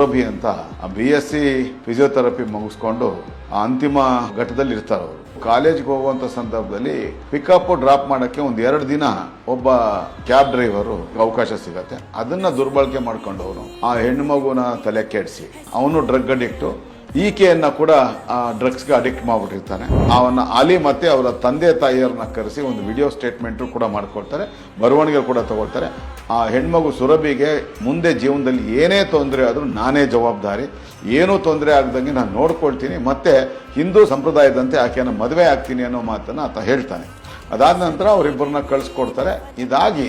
ಸುರಭಿ ಅಂತ BSc physiotherapy ಮುಗಿಸ್ಕೊಂಡು ಅಂತಿಮ ಘಟ್ಟದಲ್ಲಿ ಇರ್ತಾರೆ ಅವರು. ಕಾಲೇಜ್ಗೆ ಹೋಗುವಂತ ಸಂದರ್ಭದಲ್ಲಿ ಪಿಕಪ್ ಡ್ರಾಪ್ ಮಾಡಕ್ಕೆ ಒಂದ್ 2 ದಿನ ಒಬ್ಬ ಕ್ಯಾಬ್ ಡ್ರೈವರು ಅವಕಾಶ ಸಿಗತ್ತೆ. ಅದನ್ನ ದುರ್ಬಳಕೆ ಮಾಡ್ಕೊಂಡು ಅವನು ಆ ಹೆಣ್ಣು ಮಗುನ ತಲೆ ಕೆಡಿಸಿ ಅವನು ಡ್ರಗ್ ಅಡಿಕ್ಟ್, ಈಕೆಯನ್ನ ಕೂಡ ಡ್ರಗ್ಸ್ಗೆ ಅಡಿಕ್ಟ್ ಮಾಡ್ಬಿಟ್ಟಿರ್ತಾನೆ. ಅವನ ಅಲಿ ಮತ್ತೆ ಅವರ ತಂದೆ ತಾಯಿಯರನ್ನ ಕರೆಸಿ ಒಂದು ವಿಡಿಯೋ ಸ್ಟೇಟ್ಮೆಂಟ್ ಕೂಡ ಮಾಡ್ಕೊಳ್ತಾರೆ, ಬರವಣಿಗೆ ಕೂಡ ತಗೊಳ್ತಾರೆ. ಆ ಹೆಣ್ಮಗು ಸುರಭಿಗೆ ಮುಂದೆ ಜೀವನದಲ್ಲಿ ಏನೇ ತೊಂದರೆ ಆದ್ರೂ ನಾನೇ ಜವಾಬ್ದಾರಿ, ಏನೂ ತೊಂದರೆ ಆಗದಂಗೆ ನಾನು ನೋಡ್ಕೊಳ್ತೀನಿ, ಮತ್ತೆ ಹಿಂದೂ ಸಂಪ್ರದಾಯದಂತೆ ಆಕೆಯನ್ನು ಮದುವೆ ಆಗ್ತೀನಿ ಅನ್ನೋ ಮಾತನ್ನ ಆತ ಹೇಳ್ತಾನೆ. ಅದಾದ ನಂತರ ಅವರಿಬ್ಬರನ್ನ ಕಳಿಸ್ಕೊಡ್ತಾರೆ. ಇದಾಗಿ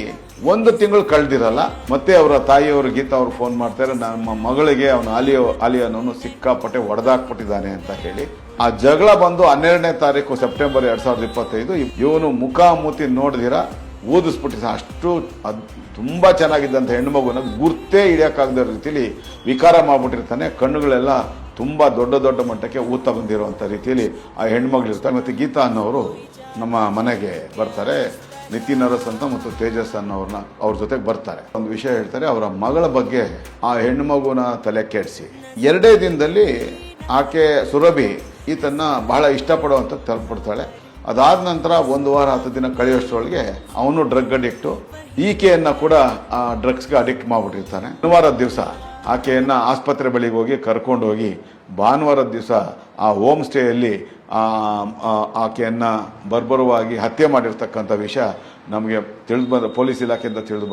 1 ತಿಂಗಳು ಕಳೆದಿರಲ್ಲ, ಮತ್ತೆ ಅವರ ತಾಯಿಯವರು ಗೀತಾ ಅವರು ಫೋನ್ ಮಾಡ್ತಾರೆ, ನಮ್ಮ ಮಗಳಿಗೆ ಅವನು ಆಲಿ ಅನ್ನೋನು ಸಿಕ್ಕಾಪಟ್ಟೆ ಹೊಡೆದಾಕ್ಬಿಟ್ಟಿದ್ದಾನೆ ಅಂತ ಹೇಳಿ. ಆ ಜಗಳ ಬಂದು 12ನೇ ತಾರೀಕು ಸೆಪ್ಟೆಂಬರ್ 2025. ಇವನು ಮುಖಾಮುಖಿ ನೋಡಿದಿರ ಊದಿಸ್ಬಿಟ್ಟಿದ್ದ. ಅಷ್ಟು ತುಂಬಾ ಚೆನ್ನಾಗಿದ್ದಂತ ಹೆಣ್ಣು ಮಗುನ ಗುರ್ತೇ ಹಿಡಿಯಕ್ಕಾಗದ ರೀತಿಯಲ್ಲಿ ವಿಕಾರ ಮಾಡ್ಬಿಟ್ಟಿರ್ತಾನೆ. ಕಣ್ಣುಗಳೆಲ್ಲ ತುಂಬಾ ದೊಡ್ಡ ದೊಡ್ಡ ಮಟ್ಟಕ್ಕೆ ಊತ ಬಂದಿರುವಂತ ರೀತಿಯಲ್ಲಿ ಆ ಹೆಣ್ಮಗಳಿರ್ತಾರೆ. ಮತ್ತೆ ಗೀತಾ ಅನ್ನೋರು ನಮ್ಮ ಮನೆಗೆ ಬರ್ತಾರೆ. ನಿತಿನ್ ಅರಸ್ ಅಂತ ಮತ್ತು ತೇಜಸ್ ಅನ್ನೋರ್ನ ಅವ್ರ ಜೊತೆಗೆ ಬರ್ತಾರೆ. ಒಂದು ವಿಷಯ ಹೇಳ್ತಾರೆ, ಅವರ ಮಗಳ ಬಗ್ಗೆ ಆ ಹೆಣ್ಣು ಮಗುನ ತಲೆ ಕೆಡಿಸಿ 2 ದಿನದಲ್ಲಿ ಆಕೆ ಸುರಭಿ ಈತನ್ನ ಬಹಳ ಇಷ್ಟಪಡುವಂತ ತಲುಪಿಡ್ತಾಳೆ. ಅದಾದ ನಂತರ 1 ವಾರ 10 ದಿನ ಕಳೆಯೋಷ್ಟರೊಳಗೆ ಅವನು ಡ್ರಗ್ ಅಡಿಕ್ಟು, ಈಕೆಯನ್ನ ಕೂಡ ಡ್ರಗ್ಸ್ಗೆ ಅಡಿಕ್ಟ್ ಮಾಡ್ಬಿಟ್ಟಿರ್ತಾನೆ. ಶನಿವಾರದ ದಿವಸ ಆಕೆಯನ್ನ ಆಸ್ಪತ್ರೆ ಬಳಿಗೆ ಹೋಗಿ ಕರ್ಕೊಂಡು ಹೋಗಿ ಭಾನುವಾರದ ದಿವಸ ಆ ಹೋಮ್ ಸ್ಟೇಯಲ್ಲಿ ಆಕೆಯನ್ನ ಬರ್ಬರವಾಗಿ ಹತ್ಯೆ ಮಾಡಿರ್ತಕ್ಕಂಥ ವಿಷಯ ನಮಗೆ ತಿಳಿದು ಬಂದ ಪೊಲೀಸ್ ಇಲಾಖೆಯಿಂದ ತಿಳಿದು